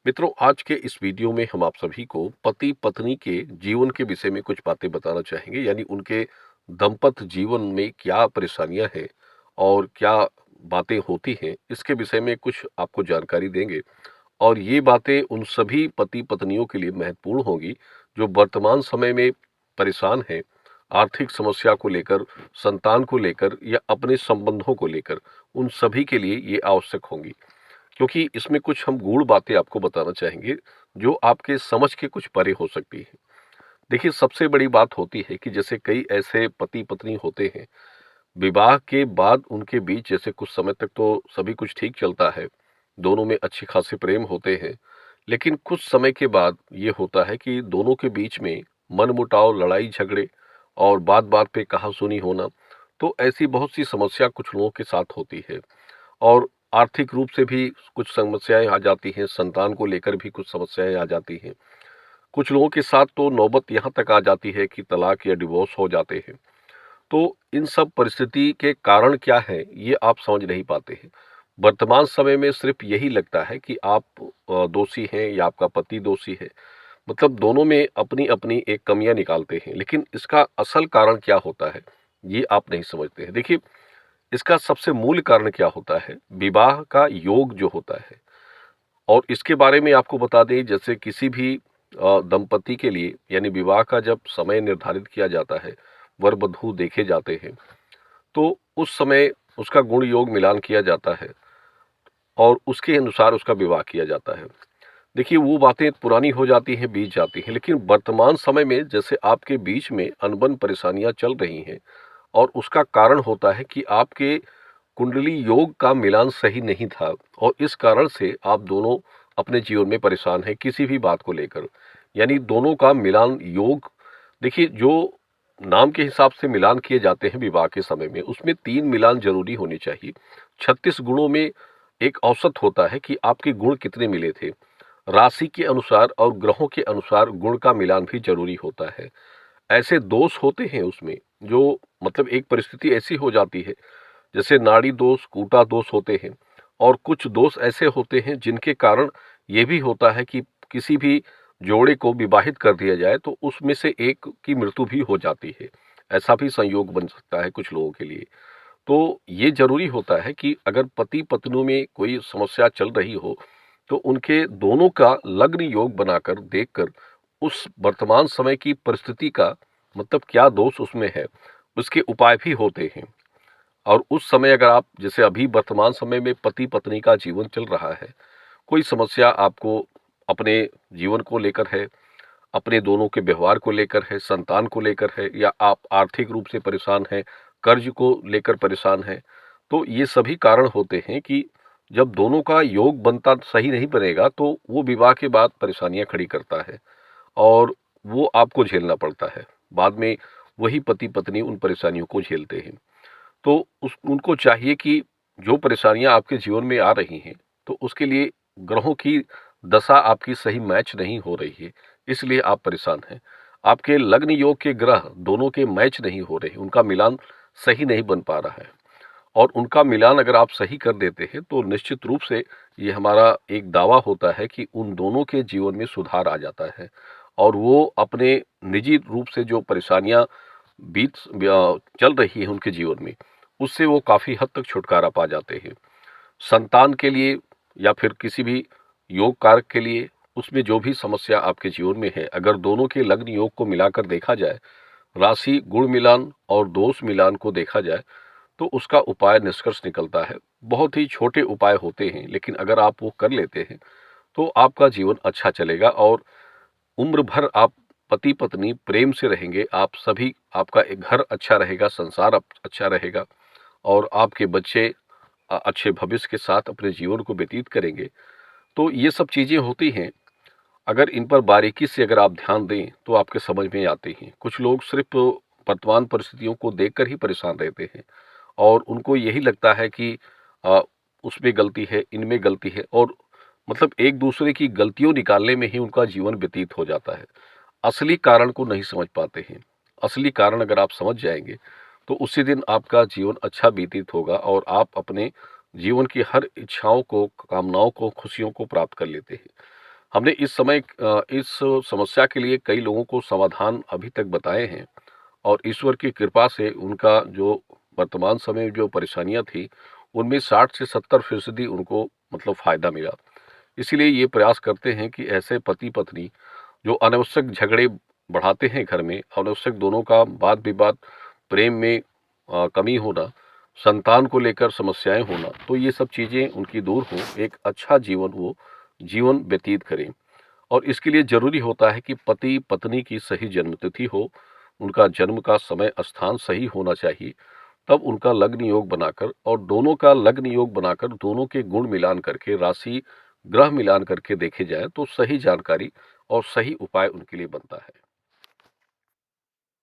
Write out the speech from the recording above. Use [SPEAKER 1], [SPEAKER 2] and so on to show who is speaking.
[SPEAKER 1] मित्रों, आज के इस वीडियो में हम आप सभी को पति पत्नी के जीवन के विषय में कुछ बातें बताना चाहेंगे। यानी उनके दाम्पत्य जीवन में क्या परेशानियां हैं और क्या बातें होती हैं, इसके विषय में कुछ आपको जानकारी देंगे। और ये बातें उन सभी पति पत्नियों के लिए महत्वपूर्ण होंगी जो वर्तमान समय में परेशान हैं, आर्थिक समस्या को लेकर, संतान को लेकर या अपने संबंधों को लेकर। उन सभी के लिए ये आवश्यक होंगी, क्योंकि इसमें कुछ हम गूढ़ बातें आपको बताना चाहेंगे जो आपके समझ के कुछ परे हो सकती है। देखिए, सबसे बड़ी बात होती है कि जैसे कई ऐसे पति पत्नी होते हैं, विवाह के बाद उनके बीच जैसे कुछ समय तक तो सभी कुछ ठीक चलता है, दोनों में अच्छे खासे प्रेम होते हैं। लेकिन कुछ समय के बाद ये होता है कि दोनों के बीच में मनमुटाव, लड़ाई झगड़े और बात बात पे कहा-सुनी होना। तो ऐसी बहुत सी समस्या कुछ लोगों के साथ होती है। और आर्थिक रूप से भी कुछ समस्याएं आ जाती हैं, संतान को लेकर भी कुछ समस्याएं आ जाती हैं। कुछ लोगों के साथ तो नौबत यहाँ तक आ जाती है कि तलाक या डिवोर्स हो जाते हैं। तो इन सब परिस्थिति के कारण क्या है, ये आप समझ नहीं पाते हैं। वर्तमान समय में सिर्फ यही लगता है कि आप दोषी हैं या आपका पति दोषी है। मतलब दोनों में अपनी अपनी एक कमियां निकालते हैं, लेकिन इसका असल कारण क्या होता है, ये आप नहीं समझते हैं। देखिए, इसका सबसे मूल कारण क्या होता है, विवाह का योग जो होता है। और इसके बारे में आपको बता दें, जैसे किसी भी दंपति के लिए, यानी विवाह का जब समय निर्धारित किया जाता है, वर वधू देखे जाते हैं, तो उस समय उसका गुण योग मिलान किया जाता है और उसके अनुसार उसका विवाह किया जाता है। देखिए, वो बातें पुरानी हो जाती हैं, बीत जाती हैं, लेकिन वर्तमान समय में जैसे आपके बीच में अनबन परेशानियां चल रही हैं, और उसका कारण होता है कि आपके कुंडली योग का मिलान सही नहीं था, और इस कारण से आप दोनों अपने जीवन में परेशान हैं किसी भी बात को लेकर। यानी दोनों का मिलान योग, देखिए, जो नाम के हिसाब से मिलान किए जाते हैं विवाह के समय में, उसमें 3 मिलान जरूरी होने चाहिए। 36 गुणों में एक औसत होता है कि आपके गुण कितने मिले थे। राशि के अनुसार और ग्रहों के अनुसार गुण का मिलान भी जरूरी होता है। ऐसे दोष होते हैं उसमें, जो मतलब एक परिस्थिति ऐसी हो जाती है, जैसे नाड़ी दोष, कूटा दोष होते हैं। और कुछ दोष ऐसे होते हैं जिनके कारण ये भी होता है कि किसी भी जोड़े को विवाहित कर दिया जाए तो उसमें से एक की मृत्यु भी हो जाती है। ऐसा भी संयोग बन सकता है कुछ लोगों के लिए। तो ये जरूरी होता है कि अगर पति पत्नियों में कोई समस्या चल रही हो, तो उनके दोनों का लग्न योग बनाकर देखकर उस वर्तमान समय की परिस्थिति का मतलब क्या दोष उसमें है, उसके उपाय भी होते हैं। और उस समय अगर आप, जैसे अभी वर्तमान समय में पति पत्नी का जीवन चल रहा है, कोई समस्या आपको अपने जीवन को लेकर है, अपने दोनों के व्यवहार को लेकर है, संतान को लेकर है, या आप आर्थिक रूप से परेशान हैं, कर्ज को लेकर परेशान हैं, तो ये सभी कारण होते हैं कि जब दोनों का योग बनता सही नहीं बनेगा तो वो विवाह के बाद परेशानियां खड़ी करता है, और वो आपको झेलना पड़ता है। बाद में वही पति पत्नी उन परेशानियों को झेलते हैं। तो उस उनको चाहिए कि जो परेशानियां आपके जीवन में आ रही हैं, तो उसके लिए ग्रहों की दशा आपकी सही मैच नहीं हो रही है, इसलिए आप परेशान हैं। आपके लग्न योग के ग्रह दोनों के मैच नहीं हो रहे, उनका मिलान सही नहीं बन पा रहा है। और उनका मिलान अगर आप सही कर देते हैं तो निश्चित रूप से ये हमारा एक दावा होता है कि उन दोनों के जीवन में सुधार आ जाता है, और वो अपने निजी रूप से जो परेशानियां चल रही है उनके जीवन में, उससे वो काफी हद तक छुटकारा पा जाते हैं। संतान के लिए या फिर किसी भी योग कारक के लिए, उसमें जो भी समस्या आपके जीवन में है, अगर दोनों के लग्न योग को मिलाकर देखा जाए, राशि गुण मिलान और दोष मिलान को देखा जाए, तो उसका उपाय निष्कर्ष निकलता है। बहुत ही छोटे उपाय होते हैं, लेकिन अगर आप वो कर लेते हैं तो आपका जीवन अच्छा चलेगा, और उम्र भर आप पति पत्नी प्रेम से रहेंगे। आप सभी, आपका एक घर अच्छा रहेगा, संसार अच्छा रहेगा, और आपके बच्चे अच्छे भविष्य के साथ अपने जीवन को व्यतीत करेंगे। तो ये सब चीजें होती हैं, अगर इन पर बारीकी से अगर आप ध्यान दें तो आपके समझ में आती हैं। कुछ लोग सिर्फ वर्तमान परिस्थितियों को देखकर ही परेशान रहते हैं, और उनको यही लगता है कि अ, उसमें गलती है, इनमें गलती है, और मतलब एक दूसरे की गलतियों निकालने में ही उनका जीवन व्यतीत हो जाता है। असली कारण को नहीं समझ पाते हैं। असली कारण अगर आप समझ जाएंगे तो उसी दिन आपका जीवन अच्छा व्यतीत होगा, और आप अपने जीवन की हर इच्छाओं को, कामनाओं को, खुशियों को प्राप्त कर लेते हैं। हमने इस समस्या के लिए कई लोगों को समाधान अभी तक बताए हैं और ईश्वर की कृपा से उनका जो वर्तमान समय में जो परेशानियाँ थी, उनमें 60 से 70% उनको मतलब फ़ायदा मिला। इसीलिए ये प्रयास करते हैं कि ऐसे पति-पत्नी जो अनावश्यक झगड़े बढ़ाते हैं घर में, अनावश्यक दोनों का वाद-विवाद, प्रेम में कमी होना, संतान को लेकर समस्याएँ होना, तो ये सब चीज़ें उनकी दूर हों, एक अच्छा जीवन वो जीवन व्यतीत करें। और इसके लिए ज़रूरी होता है कि पति-पत्नी की सही जन्मतिथि हो, उनका जन्म का समय, स्थान सही होना चाहिए, तब उनका लग्न योग बनाकर और दोनों का लग्न योग बनाकर दोनों के गुण मिलान करके, राशि, ग्रह मिलान करके देखे जाएँ, तो सही जानकारी और सही उपाय उनके लिए बनता है।